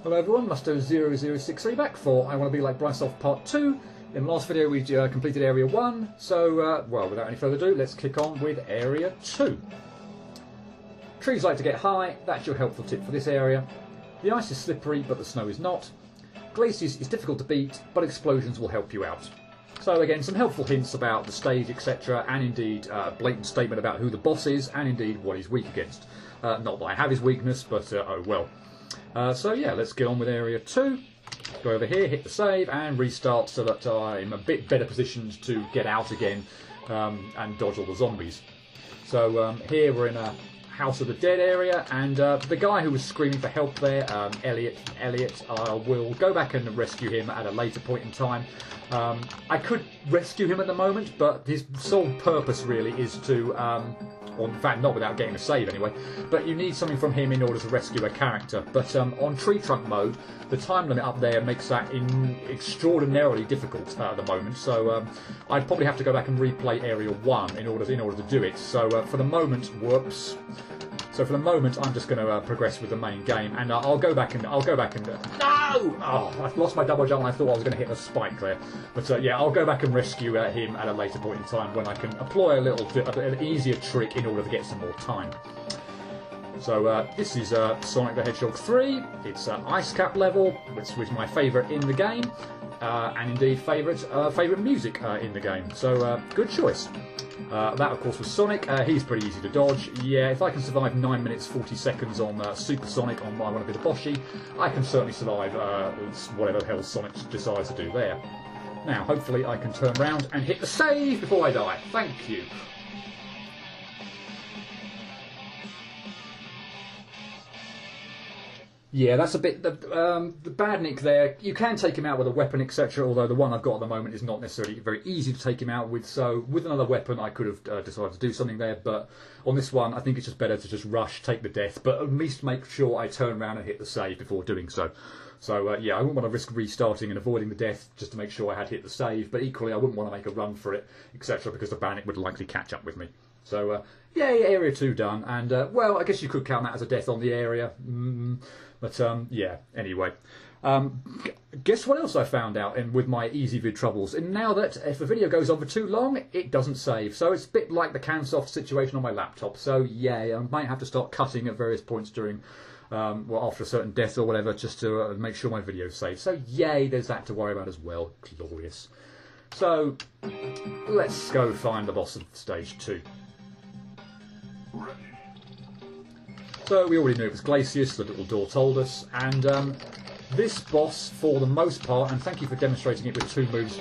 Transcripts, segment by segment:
Hello everyone, Musto0063 back for I Want to Be Like Brisulph Part 2. In the last video we completed Area 1, so well, without any further ado, let's kick on with Area 2. Trees like to get high, that's your helpful tip for this area. The ice is slippery but the snow is not. Glacius is difficult to beat, but explosions will help you out. So again, some helpful hints about the stage, etc, and indeed a blatant statement about who the boss is, and indeed what he's weak against. Not that I have his weakness, but oh well. So yeah, let's get on with Area 2. Go over here, hit the save, and restart so that I'm a bit better positioned to get out again and dodge all the zombies. So here we're in a House of the Dead area, and the guy who was screaming for help there, Elliot, I will go back and rescue him at a later point in time. I could rescue him at the moment, but his sole purpose really is to, or in fact not without getting a save anyway, but you need something from him in order to rescue a character. But on tree trunk mode, the time limit up there makes that extraordinarily difficult at the moment, so I'd probably have to go back and replay Area 1 in order to do it. So for the moment, whoops. So for the moment, I'm just going to progress with the main game, and I'll go back and no! Oh, I lost my double jump and I thought I was going to hit a spike there. But yeah, I'll go back and rescue him at a later point in time when I can employ an easier trick in order to get some more time. So this is Sonic the Hedgehog 3. It's Ice Cap level, which was my favourite in the game, and indeed favourite music in the game. So good choice. That of course was Sonic. He's pretty easy to dodge. Yeah, if I can survive 9 minutes 40 seconds on Super Sonic on I Want to Be the Boshi, I can certainly survive whatever the hell Sonic decides to do there. Now, hopefully I can turn around and hit the save before I die. Thank you. Yeah, that's a bit the bad nick there. You can take him out with a weapon, etc. Although the one I've got at the moment is not necessarily very easy to take him out with. So with another weapon, I could have decided to do something there. But on this one, I think it's just better to just rush, take the death, but at least make sure I turn around and hit the save before doing so. So yeah, I wouldn't want to risk restarting and avoiding the death just to make sure I had hit the save. But equally, I wouldn't want to make a run for it, etc. Because the Bannock would likely catch up with me. So yeah, Area 2 done. And well, I guess you could count that as a death on the area. But yeah, anyway. Guess what else I found out with my EasyVid troubles? And now that if a video goes on for too long, it doesn't save. So it's a bit like the CanSoft situation on my laptop. So yeah, I might have to start cutting at various points during, well, after a certain death or whatever, just to make sure my video's saved. So yay, there's that to worry about as well. Glorious. So let's go find the boss of stage 2. So we already knew it was Glacius, the little door told us, and this boss, for the most part, and thank you for demonstrating it with 2 moves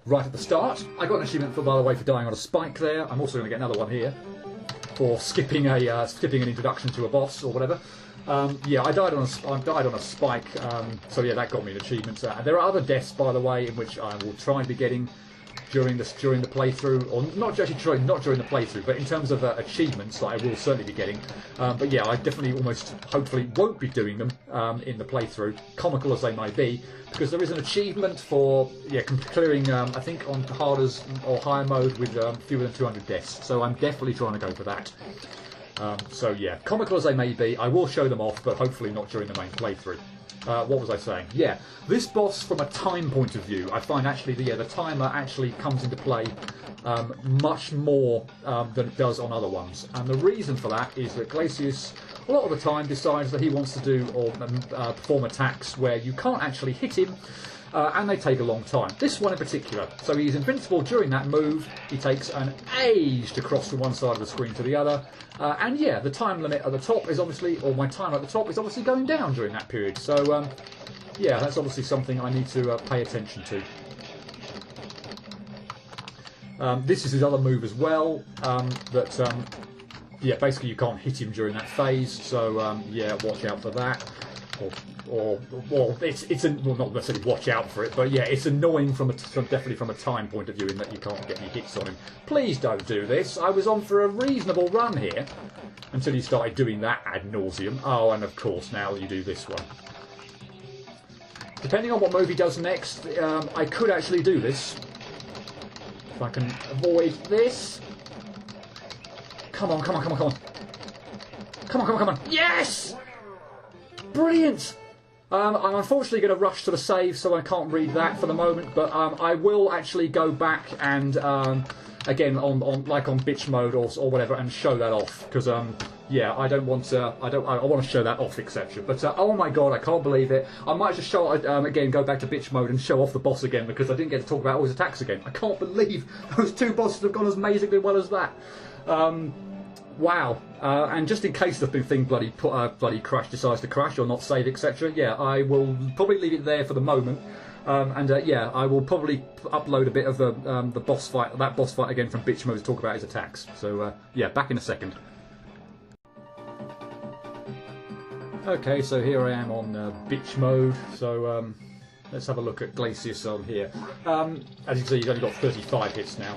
right at the start. I got an achievement, by the way, for dying on a spike there. I'm also going to get another one here for skipping an introduction to a boss or whatever. Yeah, I died on a spike, so yeah, that got me an achievement. There are other deaths, by the way, in which I will try and be getting during the playthrough, or not during the playthrough, but in terms of achievements that I will certainly be getting. But yeah, I definitely hopefully won't be doing them in the playthrough, comical as they may be, because there is an achievement for clearing I think on harders or higher mode with fewer than 200 deaths. So I'm definitely trying to go for that. So yeah, comical as they may be, I will show them off, but hopefully not during the main playthrough. What was I saying? Yeah, this boss, from a time point of view, I find actually the timer actually comes into play much more than it does on other ones. And the reason for that is that Glacius, a lot of the time, decides that he wants to do or perform attacks where you can't actually hit him, and they take a long time. This one in particular. So he's invincible during that move. He takes an age to cross from one side of the screen to the other. And yeah, the time limit at the top is obviously, or my timer at the top is obviously going down during that period. So yeah, that's obviously something I need to pay attention to. This is his other move as well. Yeah, basically you can't hit him during that phase. So yeah, watch out for that. Well, not necessarily watch out for it, but yeah, it's annoying definitely from a time point of view in that you can't get any hits on him. Please don't do this. I was on for a reasonable run here until you started doing that ad nauseum. Oh, and of course now you do this one. Depending on what move he does next, I could actually do this. If I can avoid this. Come on, come on, come on, come on. Come on, come on, come on. Yes! Brilliant! I'm unfortunately going to rush to the save, so I can't read that for the moment. But I will actually go back and again on bitch mode or whatever and show that off because yeah, I don't want to. I want to show that off, etc. But oh my god, I can't believe it. I might just show again, go back to bitch mode and show off the boss again because I didn't get to talk about all his attacks again. I can't believe those two bosses have gone as amazingly well as that. Wow. And just in case the thing bloody crash decides to crash or not save, etc. Yeah, I will probably leave it there for the moment. Yeah, I will probably upload a bit of the boss fight, that boss fight again from bitch mode to talk about his attacks. So yeah, back in a second. Okay, so here I am on bitch mode. So let's have a look at Glacius on here. As you can see, he's only got 35 hits now.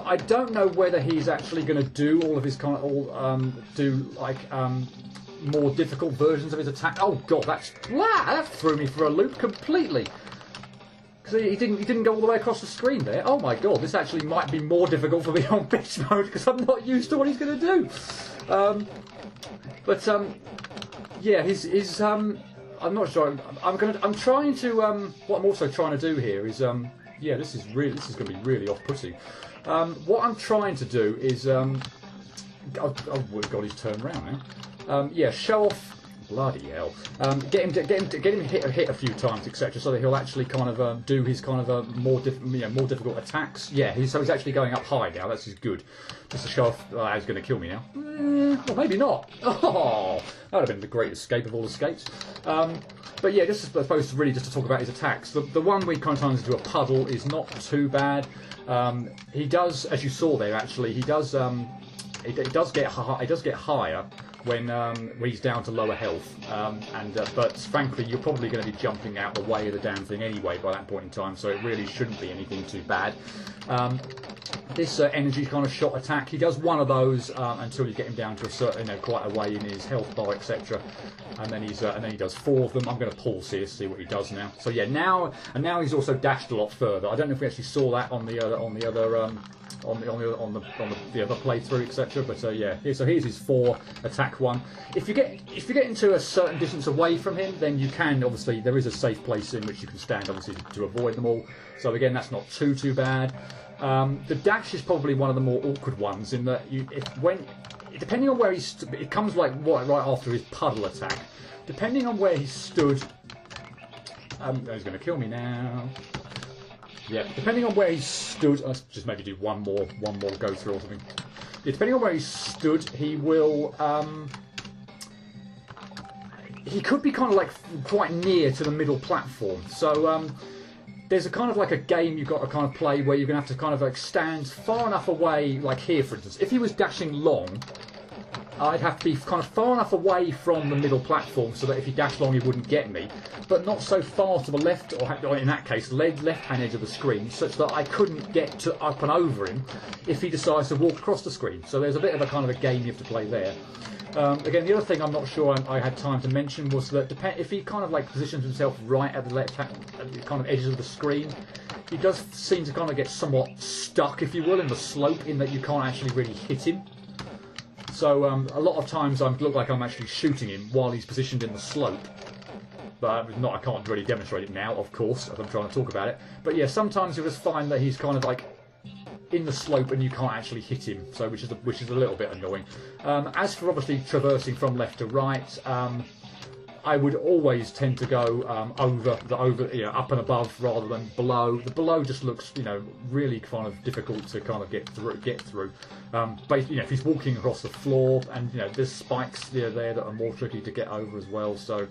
I don't know whether he's actually going to do all of his do like more difficult versions of his attack. Oh god, that threw me for a loop completely. Because he didn't go all the way across the screen there. Oh my god, this actually might be more difficult for me on bitch mode because I'm not used to what he's going to do. Yeah, I'm not sure. I'm trying to. What I'm also trying to do here is. Yeah, this is going to be really off-putting. What I'm trying to do is. Oh god, he's turned around now. Yeah, show off. Bloody hell! Get him hit a few times, etc. So that he'll actually kind of do his kind of more difficult attacks. Yeah, so he's actually going up high now. That's good. Just to show off. He's going to kill me now. Well, maybe not. Oh, that would have been the great escape of all escapes. But yeah, just I suppose really just to talk about his attacks. The one we kind of turns into a puddle is not too bad. He does, as you saw there, actually, he does get higher when he's down to lower health, but frankly you're probably going to be jumping out the way of the damn thing anyway by that point in time, so it really shouldn't be anything too bad. This energy kind of shot attack, he does one of those until you get him down to a certain, quite a way in his health bar, etc. And then he does 4 of them. I'm going to pause here to see what he does now. So yeah, now he's also dashed a lot further. I don't know if we actually saw that on the other playthrough, etc. But yeah, so here's his 4 attack one. If you get into a certain distance away from him, then you can obviously there is a safe place in which you can stand, obviously, to avoid them all. So again, that's not too bad. The dash is probably one of the more awkward ones in that depending on where it comes like right after his puddle attack. Depending on where he stood, he's going to kill me now. Yeah, depending on where he stood, let's just maybe do one more go through or something. Yeah, depending on where he stood, he will. He could be kind of like quite near to the middle platform. So there's a kind of like a game you've got to kind of play where you're going to have to kind of like stand far enough away, like here for instance. If he was dashing long, I'd have to be kind of far enough away from the middle platform so that if he dashed long he wouldn't get me, but not so far to the left, or in that case, left-hand edge of the screen, such that I couldn't get to up and over him if he decides to walk across the screen. So there's a bit of a kind of a game you have to play there. Again, the other thing I'm not sure I had time to mention was that if he kind of like positions himself right at the kind of edges of the screen, he does seem to kind of get somewhat stuck, if you will, in the slope, in that you can't actually really hit him. So a lot of times I look like I'm actually shooting him while he's positioned in the slope. But I can't really demonstrate it now, of course, as I'm trying to talk about it. But yeah, sometimes you'll just find that he's kind of like in the slope and you can't actually hit him, so which is a little bit annoying. As for obviously traversing from left to right, I would always tend to go up and above rather than below. The below just looks, really kind of difficult to kind of get through. If he's walking across the floor, and there's spikes there that are more tricky to get over as well. So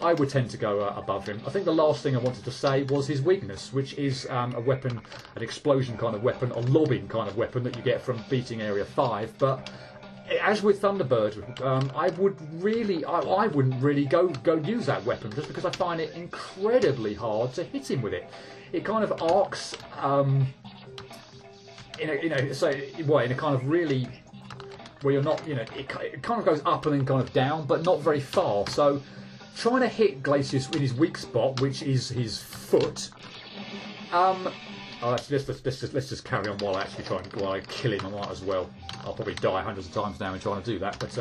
I would tend to go above him. I think the last thing I wanted to say was his weakness, which is a weapon, an explosion kind of weapon, a lobbing kind of weapon that you get from beating Area 5. But as with Thunderbird, I wouldn't really go use that weapon just because I find it incredibly hard to hit him with it. It kind of arcs, in a kind of really where you're not, it kind of goes up and then kind of down, but not very far. So trying to hit Glacius in his weak spot, which is his foot. Let's just carry on while I kill him. I might as well. I'll probably die hundreds of times now in trying to do that. But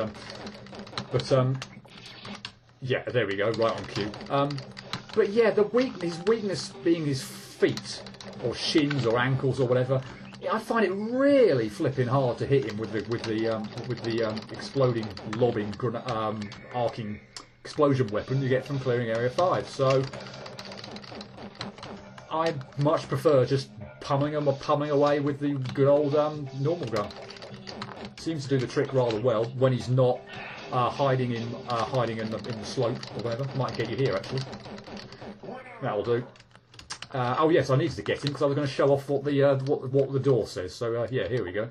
Yeah, there we go, right on cue. But yeah, his weakness being his feet, or shins, or ankles, or whatever. I find it really flipping hard to hit him with the exploding, lobbing, arcing explosion weapon you get from clearing Area 5. So I much prefer just pummeling him or pummeling away with the good old normal gun. Seems to do the trick rather well when he's not hiding in the slope or whatever. Might get you here actually. That'll do. Oh yes, I needed to get him because I was going to show off what the door says. So yeah, here we go.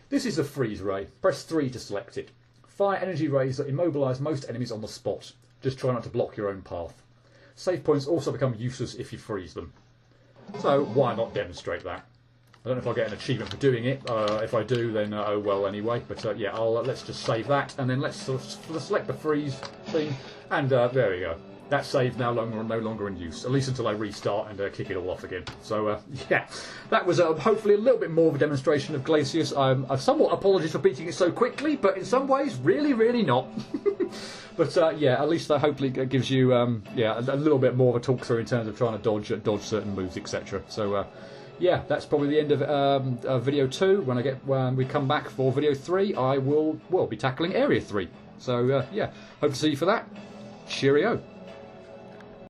This is a freeze ray. Press 3 to select it. Fire energy rays that immobilise most enemies on the spot. Just try not to block your own path. Save points also become useless if you freeze them. So why not demonstrate that? I don't know if I'll get an achievement for doing it. If I do, then oh well anyway. But yeah, let's just save that, and then let's select the freeze thing, and there we go. That save's now no longer in use, at least until I restart and kick it all off again. So yeah, that was hopefully a little bit more of a demonstration of Glacius. I've somewhat apologised for beating it so quickly, but in some ways, really, really not. But yeah, at least that hopefully gives you yeah, a little bit more of a talk through in terms of trying to dodge certain moves, etc. So yeah, that's probably the end of video 2. When we come back for video 3, I will be tackling area 3. So yeah, hope to see you for that. Cheerio.